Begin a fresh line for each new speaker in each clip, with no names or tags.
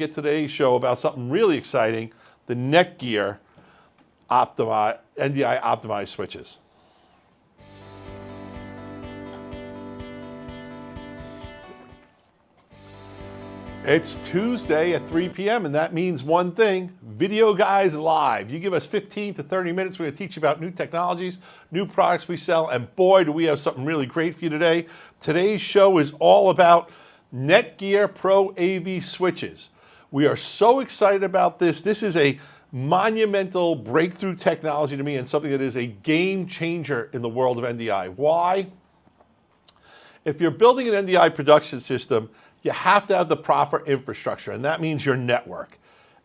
Get today's show about something really exciting, the NETGEAR NDI optimized switches. It's Tuesday at 3 p.m. and that means one thing, Videoguys Live. You give us 15 to 30 minutes, we're going to teach you about new technologies, new products we sell, and boy, do we have something really great for you today. Today's show is all about NETGEAR Pro AV switches. We are so excited about this. This is a monumental breakthrough technology to me and something that is a game changer in the world of NDI. Why? If you're building an NDI production system, you have to have the proper infrastructure, and that means your network.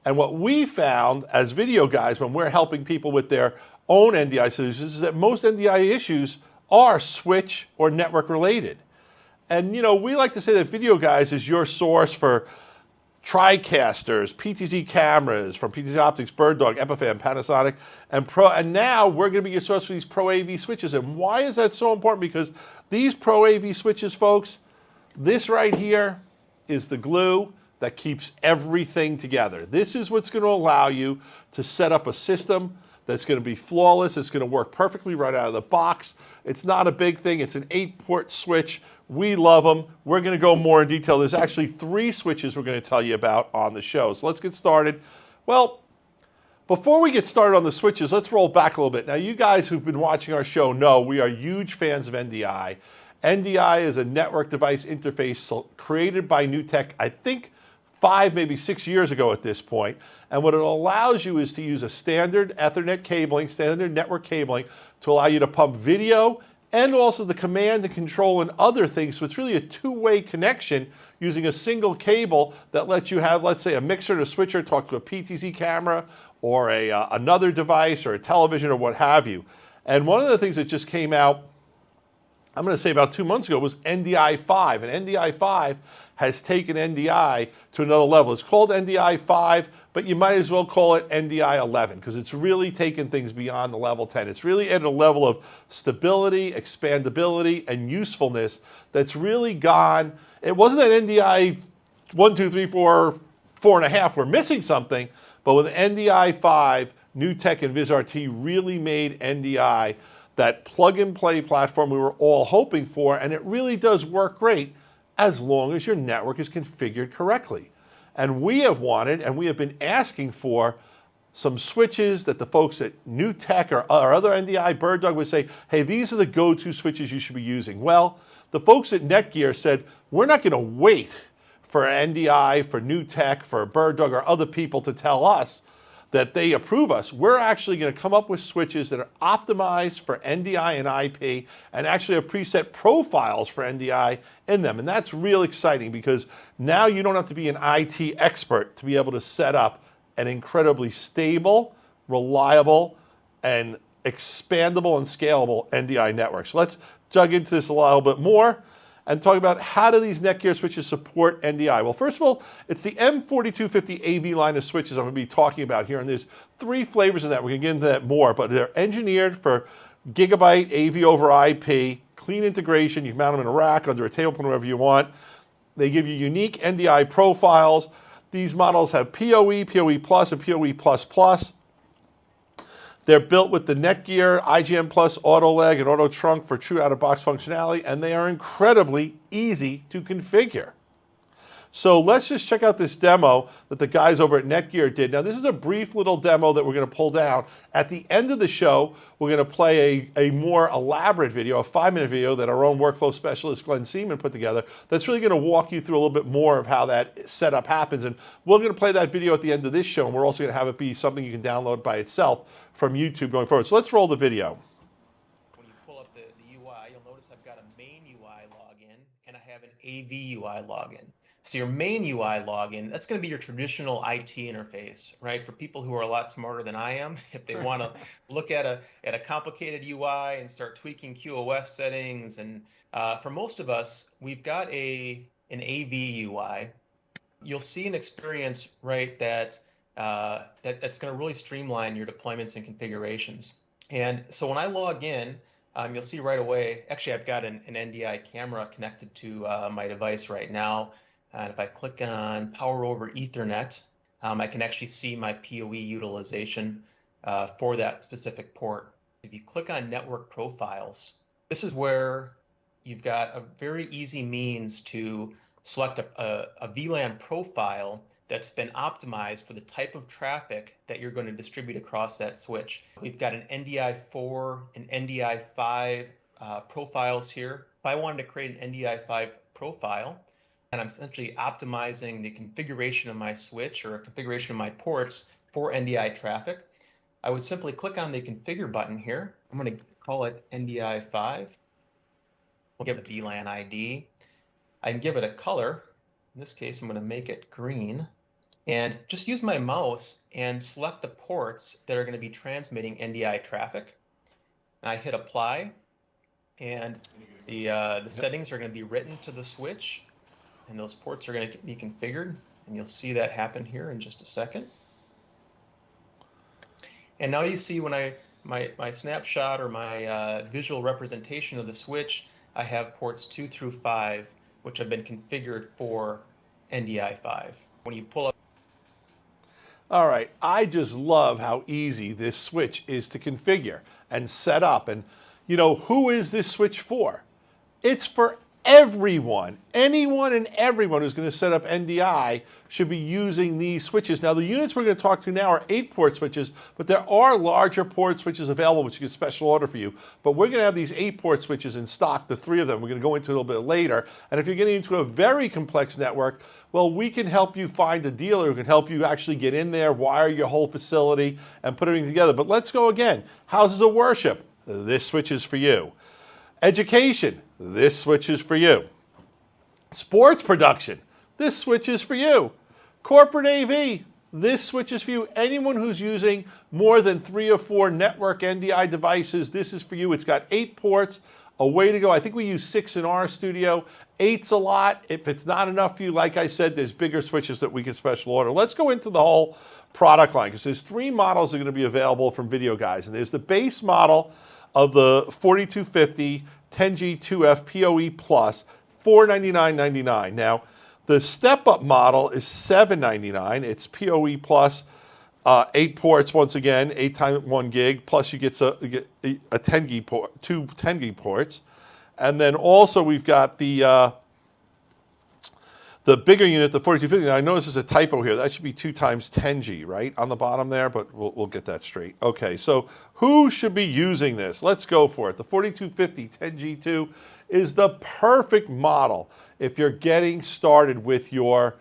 And what we found as video guys when we're helping people with their own NDI solutions is that most NDI issues are switch or network related. And you know, we like to say that Videoguys is your source for TriCasters, PTZ cameras from PTZ Optics, BirdDog, Epiphan, Panasonic, and now we're going to be your source for these Pro AV switches. And why is that so important? Because these Pro AV switches, folks, this right here is the glue that keeps everything together. This is what's going to allow you to set up a system that's going to be flawless. It's going to work perfectly right out of the box. It's not a big thing. It's an 8-port switch. We love them. We're going to go more in detail. There's actually 3 switches we're going to tell you about on the show. So let's get started. Well, before we get started on the switches, let's roll back a little bit. Now, you guys who've been watching our show know we are huge fans of NDI. NDI is a network device interface created by NewTek, I think 5, maybe 6 years ago at this point. And what it allows you is to use a standard Ethernet cabling, standard network cabling, to allow you to pump video and also the command and control and other things. So it's really a two-way connection using a single cable that lets you have, let's say, a mixer and a switcher talk to a PTZ camera or another device or a television or what have you. And one of the things that just came out, I'm going to say about 2 months ago, was NDI 5. And NDI 5 has taken NDI to another level. It's called NDI 5, but you might as well call it NDI 11 because it's really taken things beyond the level 10. It's really at a level of stability, expandability, and usefulness that's really gone. It wasn't that NDI 1, 2, 3, 4, 4.5 were missing something, but with NDI 5, NewTek and VizRT really made NDI that plug-and-play platform we were all hoping for, and it really does work great as long as your network is configured correctly. And we have wanted, and we have been asking for some switches that the folks at NewTek or other NDI, BirdDog would say, hey, these are the go-to switches you should be using. Well, the folks at NETGEAR said, we're not going to wait for NDI, for NewTek, for BirdDog, or other people to tell us that they approve us. We're actually going to come up with switches that are optimized for NDI and IP and actually have preset profiles for NDI in them. And that's real exciting because now you don't have to be an IT expert to be able to set up an incredibly stable, reliable, and expandable and scalable NDI network. So let's jump into this a little bit more and talk about how do these NETGEAR switches support NDI. Well, first of all, it's the M4250 AV line of switches I'm going to be talking about here, and there's 3 flavors of that. We're going to get into that more, but they're engineered for gigabit AV over IP, clean integration. You can mount them in a rack, under a table, wherever you want. They give you unique NDI profiles. These models have PoE, PoE Plus, and PoE Plus Plus. They're built with the NETGEAR IGM Plus auto leg and auto trunk for true out-of-box functionality, and they are incredibly easy to configure. So let's just check out this demo that the guys over at NETGEAR did. Now, this is a brief little demo that we're going to pull down. At the end of the show, we're going to play a more elaborate video, a 5-minute video that our own workflow specialist, Glenn Seaman, put together that's really going to walk you through a little bit more of how that setup happens. And we're going to play that video at the end of this show, and we're also going to have it be something you can download by itself from YouTube going forward. So let's roll the video.
When you pull up the UI, you'll notice I've got a main UI login and I have an AV UI login. So your main UI login, that's going to be your traditional IT interface, right? For people who are a lot smarter than I am, if they want to look at a complicated UI and start tweaking QoS settings. And for most of us, we've got an AV UI. You'll see an experience, right, that's going to really streamline your deployments and configurations. And so when I log in, you'll see right away, actually I've got an NDI camera connected to my device right now. And if I click on Power over Ethernet, I can actually see my PoE utilization for that specific port. If you click on Network Profiles, this is where you've got a very easy means to select a VLAN profile that's been optimized for the type of traffic that you're going to distribute across that switch. We've got an NDI 4 and NDI 5 profiles here. If I wanted to create an NDI 5 profile, and I'm essentially optimizing the configuration of my switch or a configuration of my ports for NDI traffic, I would simply click on the configure button here. I'm going to call it NDI 5. We'll give it VLAN ID. I can give it a color. In this case, I'm going to make it green. And just use my mouse and select the ports that are going to be transmitting NDI traffic. And I hit apply, and the settings are going to be written to the switch, and those ports are going to be configured. And you'll see that happen here in just a second. And now you see when my snapshot or my visual representation of the switch, I have ports 2 through 5, which have been configured for NDI 5. When you pull up.
All right, I just love how easy this switch is to configure and set up. And you know, who is this switch for? It's for everyone. Anyone and everyone who's going to set up NDI should be using these switches. Now, the units we're going to talk to now are 8-port switches, but there are larger port switches available, which you can special order for you. But we're going to have these 8-port switches in stock, the 3 of them. We're going to go into a little bit later. And if you're getting into a very complex network, well, we can help you find a dealer who can help you actually get in there, wire your whole facility, and put everything together. But let's go again. Houses of worship, this switch is for you. Education, this switch is for you. Sports production, this switch is for you. Corporate AV, this switch is for you. Anyone who's using more than 3 or 4 network NDI devices, this is for you. It's got 8 ports, a way to go. I think we use 6 in our studio. 8's a lot. If it's not enough for you, like I said, there's bigger switches that we can special order. Let's go into the whole product line, because there's 3 models that are going to be available from Videoguys. And there's the base model of the 4250 10G2F PoE Plus, $499.99. Now, the step-up model is $799. It's PoE Plus, 8 ports once again, 8 times 1 gig, plus you get a 10 gig port, 2 10 gig ports. And then also we've got the bigger unit, the 4250. Now I notice there's a typo here. That should be 2 times 10G, right, on the bottom there, but we'll get that straight. Okay, so who should be using this? Let's go for it. The 4250 10G2 is the perfect model if you're getting started with your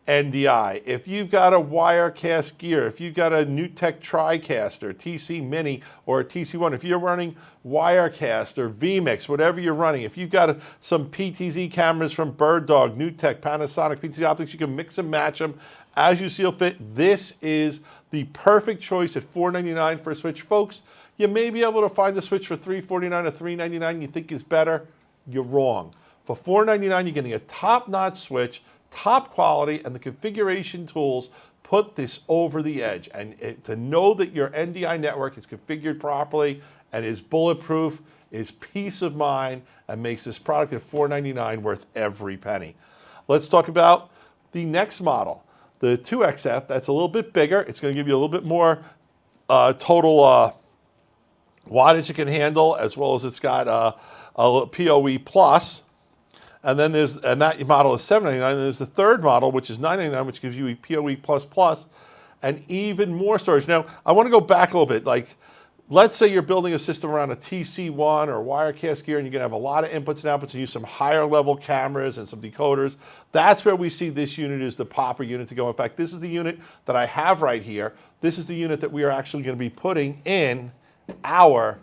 NDI. If you've got a Wirecast gear, if you've got a NewTek TriCaster, TC Mini, or a TC1, if you're running Wirecast or vMix, whatever you're running, if you've got some PTZ cameras from BirdDog, NewTek, Panasonic, PTZ Optics, you can mix and match them as you see fit. This is the perfect choice at $499 for a switch. Folks, you may be able to find the switch for $349 or $399 you think is better. You're wrong. For $499, you're getting a top-notch switch, top quality, and the configuration tools put this over the edge. And to know that your NDI network is configured properly and is bulletproof is peace of mind and makes this product at $499 worth every penny. Let's talk about the next model, the 2XF. That's a little bit bigger. It's going to give you a little bit more total wattage it can handle, as well as it's got a PoE Plus. And then that model is $799. And there's the third model, which is $999, which gives you a PoE++ and even more storage. Now, I want to go back a little bit. Like, let's say you're building a system around a TC1 or Wirecast gear, and you're going to have a lot of inputs and outputs and use some higher level cameras and some decoders. That's where we see this unit is the popper unit to go. In fact, this is the unit that I have right here. This is the unit that we are actually going to be putting in our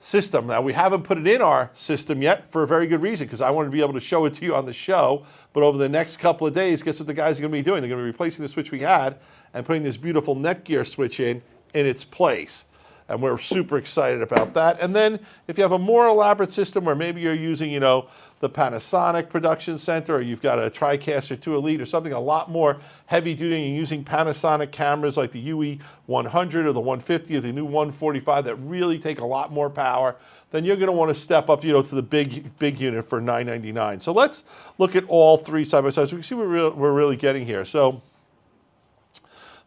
system. Now, we haven't put it in our system yet for a very good reason, because I wanted to be able to show it to you on the show. But over the next couple of days, guess what the guys are going to be doing? They're going to be replacing the switch we had and putting this beautiful NETGEAR switch in its place. And we're super excited about that. And then if you have a more elaborate system where maybe you're using, you know, the Panasonic Production Center, or you've got a TriCaster 2 Elite or something a lot more heavy duty, and using Panasonic cameras like the UE100 or the 150 or the new 145 that really take a lot more power, then you're going to want to step up, you know, to the big unit for $999. So let's look at all three side by side so we can see what we're really getting here. So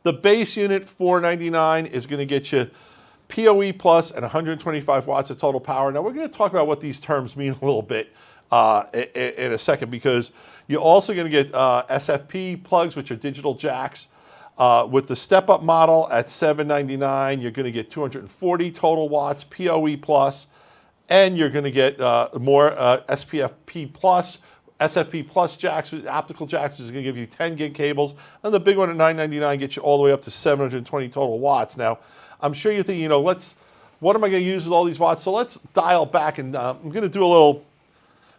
the base unit, $499, is going to get you PoE Plus and 125 watts of total power. Now we're going to talk about what these terms mean a little bit in a second, because you're also going to get SFP plugs, which are digital jacks. With the step-up model at $799, you're going to get 240 total watts PoE Plus, and you're going to get more SPFP Plus, SFP Plus jacks, optical jacks, which is going to give you 10 gig cables. And the big one at $999 gets you all the way up to 720 total watts. Now, I'm sure you're thinking, you know, what am I going to use with all these watts? So let's dial back, and I'm going to do a little.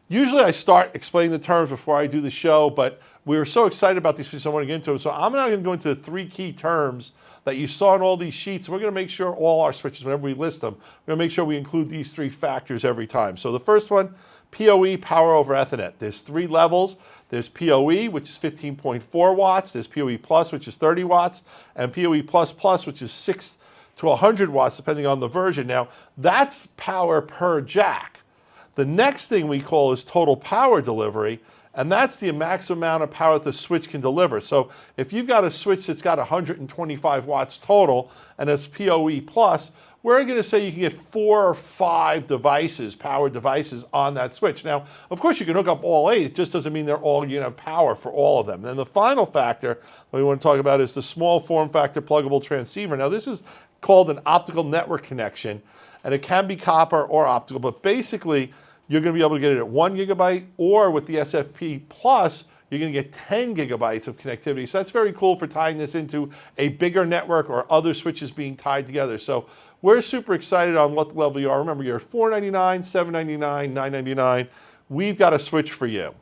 Usually I start explaining the terms before I do the show, but we were so excited about these pieces, I want to get into them. So I'm now going to go into the three key terms that you saw in all these sheets. We're going to make sure all our switches, whenever we list them, we're going to make sure we include these three factors every time. So the first one, PoE, power over Ethernet. There's three levels. There's PoE, which is 15.4 watts. There's PoE Plus, which is 30 watts. And PoE Plus Plus, which is 6 to 100 watts, depending on the version. Now, that's power per jack. The next thing we call is total power delivery, and that's the maximum amount of power that the switch can deliver. So if you've got a switch that's got 125 watts total and it's PoE Plus, we're going to say you can get 4 or 5 devices, power devices on that switch. Now, of course, you can hook up all 8. It just doesn't mean they're all, you know, power for all of them. Then the final factor that we want to talk about is the small form factor pluggable transceiver. Now, this is called an optical network connection, and it can be copper or optical, but basically you're going to be able to get it at 1 gigabyte, or with the SFP Plus, you're going to get 10 gigabytes of connectivity. So that's very cool for tying this into a bigger network or other switches being tied together. So we're super excited on what level you are. Remember, you're at $499, $799, $999. We've got a switch for you.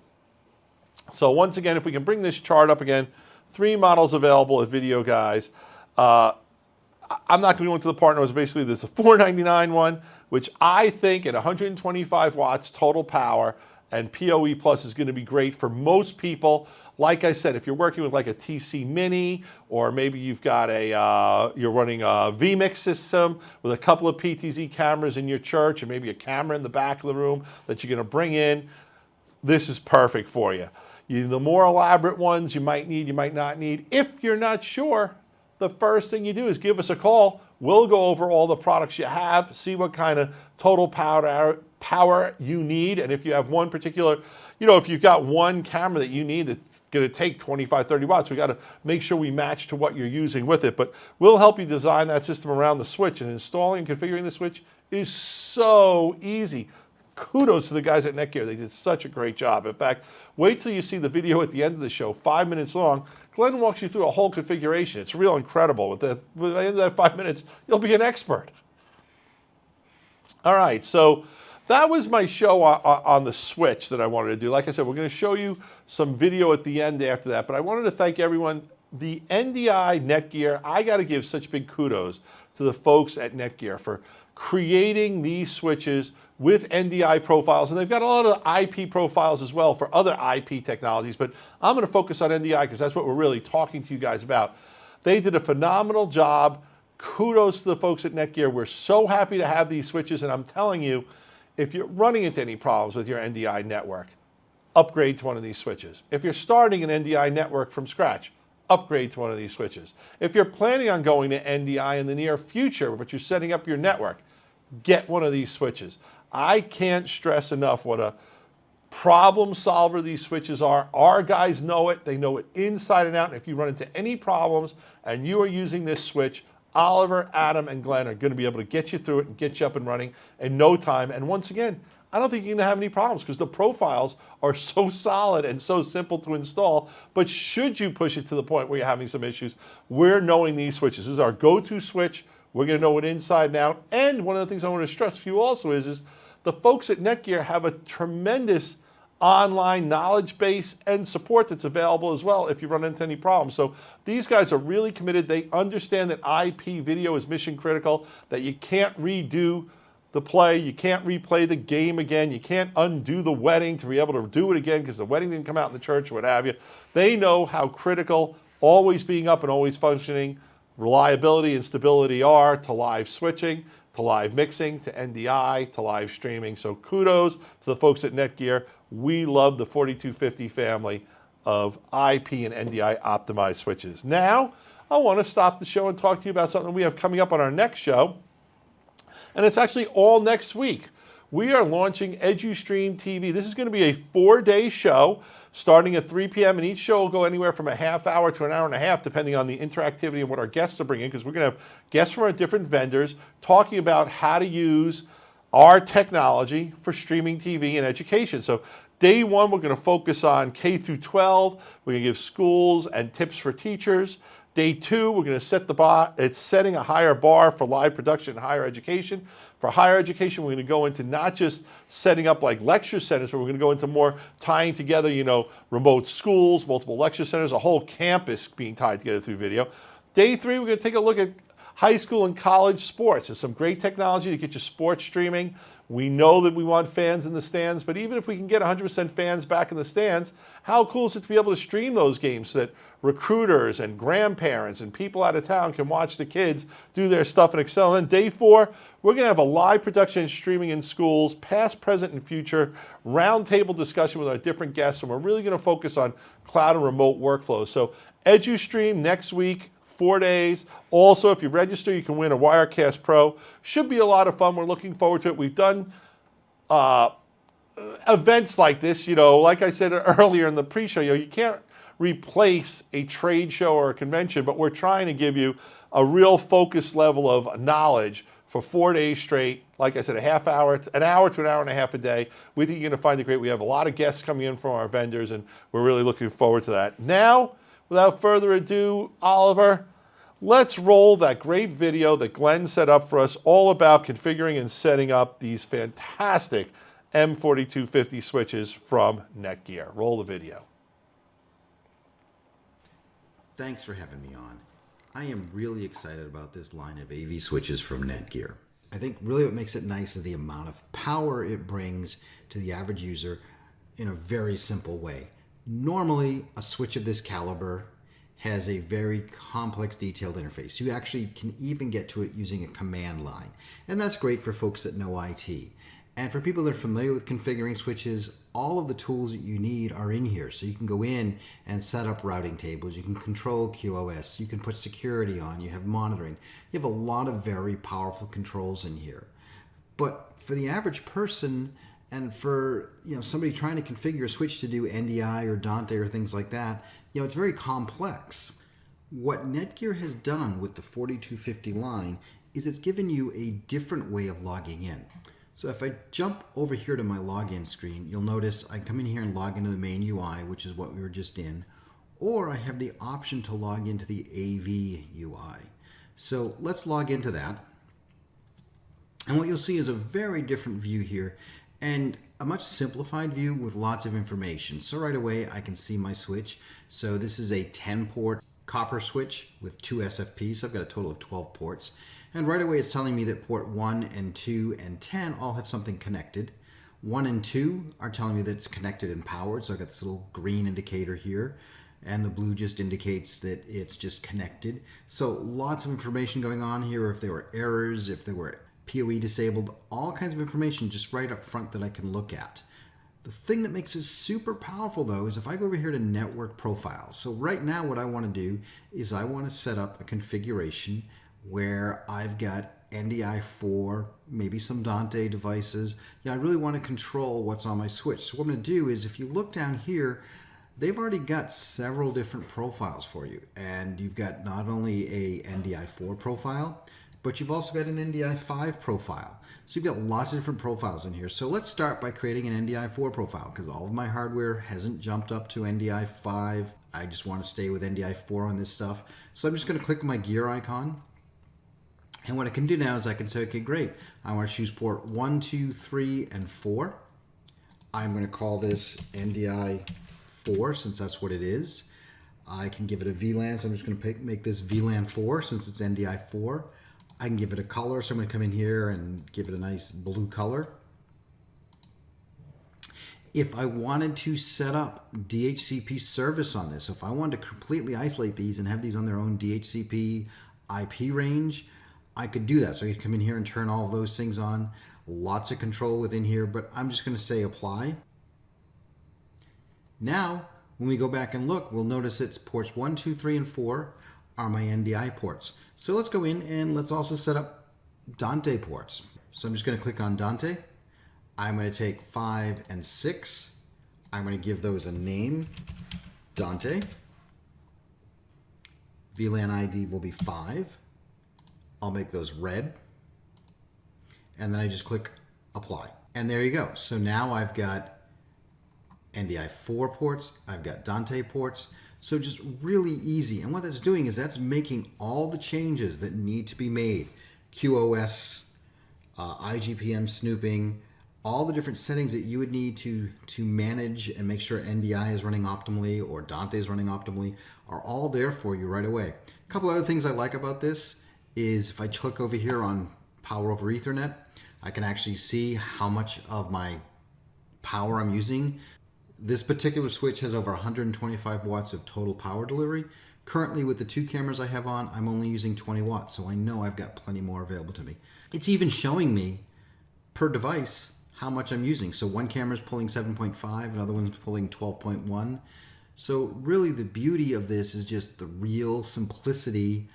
So once again, if we can bring this chart up again, 3 models available at Videoguys. I'm not going to go into the partners. Basically, there's a $499 one, which I think at 125 watts total power and PoE Plus is going to be great for most people. Like I said, if you're working with like a TC Mini, or maybe you've got you're running a vMix system with a couple of PTZ cameras in your church, and maybe a camera in the back of the room that you're going to bring in, this is perfect for you. The more elaborate ones you might need, you might not need. If you're not sure, the first thing you do is give us a call. We'll go over all the products you have, see what kind of total power you need. And if you have one particular, you know, if you've got one camera that you need that's going to take 25, 30 watts, we got to make sure we match to what you're using with it. But we'll help you design that system around the switch, and installing and configuring the switch is so easy. Kudos to the guys at NETGEAR. They did such a great job. In fact, wait till you see the video at the end of the show, 5 minutes long. Glenn walks you through a whole configuration. It's real incredible. With the end of that 5 minutes, you'll be an expert. All right, so that was my show on the switch that I wanted to do. Like I said, we're going to show you some video at the end after that, but I wanted to thank everyone. The NDI NETGEAR, I got to give such big kudos to the folks at NETGEAR for creating these switches with NDI profiles, and they've got a lot of IP profiles as well for other IP technologies, but I'm going to focus on NDI because that's what we're really talking to you guys about. They did a phenomenal job. Kudos to the folks at NETGEAR. We're so happy to have these switches, and I'm telling you, if you're running into any problems with your NDI network, upgrade to one of these switches. If you're starting an NDI network from scratch, upgrade to one of these switches. If you're planning on going to NDI in the near future, but you're setting up your network, get one of these switches. I can't stress enough what a problem solver these switches are. Our guys know it. They know it inside and out. And if you run into any problems and you are using this switch, Oliver, Adam, and Glenn are going to be able to get you through it and get you up and running in no time. And once again, I don't think you're going to have any problems because the profiles are so solid and so simple to install. But should you push it to the point where you're having some issues, we're knowing these switches. This is our go-to switch. We're going to know it inside and out. And one of the things I want to stress for you also is the folks at NETGEAR have a tremendous online knowledge base and support that's available as well if you run into any problems. So these guys are really committed. They understand that IP video is mission critical, that you can't redo the play, you can't replay the game again, you can't undo the wedding to be able to do it again because the wedding didn't come out in the church or what have you. They know how critical always being up and always functioning, reliability and stability are to live switching, to live mixing, to NDI, to live streaming. So kudos to the folks at NETGEAR. We love the 4250 family of IP and NDI optimized switches. Now, I want to stop the show and talk to you about something we have coming up on our next show. And it's actually all next week. We are launching EduStream TV. This is going to be a 4-day show starting at 3 p.m. and each show will go anywhere from a half hour to an hour and a half depending on the interactivity and what our guests are bringing, because we're going to have guests from our different vendors talking about how to use our technology for streaming TV and education. So day one, we're going to focus on K through 12. We're going to give schools and tips for teachers. Day two, we're going to set the bar. It's setting a higher bar for live production in higher education. For higher education, we're going to go into not just setting up like lecture centers, but we're going to go into more tying together, remote schools, multiple lecture centers, a whole campus being tied together through video. Day three, we're going to take a look at high school and college sports. There's some great technology to get your sports streaming. We know that we want fans in the stands, but even if we can get 100% fans back in the stands, how cool is it to be able to stream those games so that recruiters and grandparents and people out of town can watch the kids do their stuff and excel. And then day four, we're going to have a live production and streaming in schools, past, present, and future, roundtable discussion with our different guests, and we're really going to focus on cloud and remote workflows. So EduStream next week, 4 days. Also, if you register, you can win a Wirecast Pro. Should be a lot of fun. We're looking forward to it. We've done events like this, like I said earlier in the pre-show, you can't replace a trade show or a convention, but we're trying to give you a real focused level of knowledge for 4 days straight. Like I said, an hour to an hour and a half a day. We think you're going to find it great. We have a lot of guests coming in from our vendors, and we're really looking forward to that. Now, without further ado, Oliver, let's roll that great video that Glenn set up for us all about configuring and setting up these fantastic M4250 switches from NETGEAR. Roll the video.
Thanks for having me on. I am really excited about this line of AV switches from NETGEAR. I think really what makes it nice is the amount of power it brings to the average user in a very simple way. Normally, a switch of this caliber has a very complex, detailed interface. You actually can even get to it using a command line. And that's great for folks that know IT. And for people that are familiar with configuring switches, all of the tools that you need are in here. So you can go in and set up routing tables. You can control QoS. You can put security on. You have monitoring. You have a lot of very powerful controls in here. But for the average person, and for somebody trying to configure a switch to do NDI or Dante or things like that, it's very complex. What NETGEAR has done with the 4250 line is it's given you a different way of logging in. So if I jump over here to my login screen, you'll notice I come in here and log into the main UI, which is what we were just in, or I have the option to log into the AV UI. So let's log into that. And what you'll see is a very different view here, and a much simplified view with lots of information. So right away I can see my switch. So this is a 10-port copper switch with 2 SFPs. So I've got a total of 12 ports. And right away it's telling me that port 1 and 2 and 10 all have something connected. 1 and 2 are telling me that it's connected and powered. So I've got this little green indicator here. And the blue just indicates that it's just connected. So lots of information going on here. If there were errors, if there were PoE disabled, all kinds of information just right up front that I can look at. The thing that makes this super powerful though is if I go over here to network profiles. So right now what I want to do is I want to set up a configuration where I've got NDI 4, maybe some Dante devices. I really want to control what's on my switch. So what I'm going to do is if you look down here, they've already got several different profiles for you. And you've got not only a NDI 4 profile, but you've also got an NDI 5 profile. So you've got lots of different profiles in here. So let's start by creating an NDI 4 profile because all of my hardware hasn't jumped up to NDI 5. I just want to stay with NDI 4 on this stuff. So I'm just going to click my gear icon. And what I can do now is I can say, okay, great. I want to choose port 1, 2, 3, and 4. I'm going to call this NDI 4 since that's what it is. I can give it a VLAN, so I'm just going to make this VLAN 4 since it's NDI 4. I can give it a color, so I'm going to come in here and give it a nice blue color. If I wanted to set up DHCP service on this, so if I wanted to completely isolate these and have these on their own DHCP IP range, I could do that. So you can come in here and turn all of those things on. Lots of control within here, but I'm just going to say apply. Now, when we go back and look, we'll notice it's ports 1, 2, 3, and 4 are my NDI ports. So let's go in and let's also set up Dante ports. So I'm just going to click on Dante. I'm going to take 5 and 6. I'm going to give those a name, Dante. VLAN ID will be 5. I'll make those red. And then I just click apply. And there you go. So now I've got NDI 4 ports. I've got Dante ports. So just really easy. And what that's doing is that's making all the changes that need to be made. QoS, IGPM snooping, all the different settings that you would need to manage and make sure NDI is running optimally or Dante is running optimally are all there for you right away. A couple other things I like about this is if I click over here on Power over Ethernet, I can actually see how much of my power I'm using. This particular switch has over 125 watts of total power delivery. Currently with the 2 cameras I have on, I'm only using 20 watts, so I know I've got plenty more available to me. It's even showing me per device how much I'm using. So one camera is pulling 7.5, another one's pulling 12.1. So really the beauty of this is just the real simplicity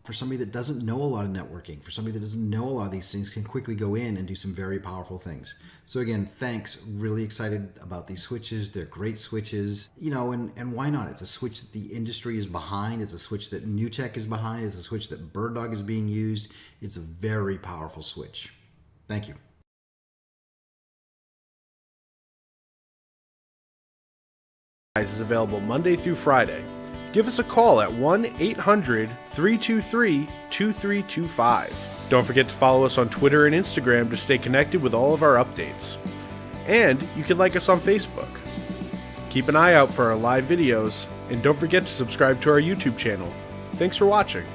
for somebody that doesn't know a lot of networking, for somebody that doesn't know a lot of these things, can quickly go in and do some very powerful things. So again, thanks. Really excited about these switches. They're great switches, you know, and why not? It's a switch that the industry is behind. It's a switch that NewTek is behind. It's a switch that Bird Dog is being used. It's a very powerful switch. Thank you.
Is available Monday through Friday. Give us a call at 1-800-323-2325. Don't forget to follow us on Twitter and Instagram to stay connected with all of our updates. And you can like us on Facebook. Keep an eye out for our live videos, and don't forget to subscribe to our YouTube channel. Thanks for watching.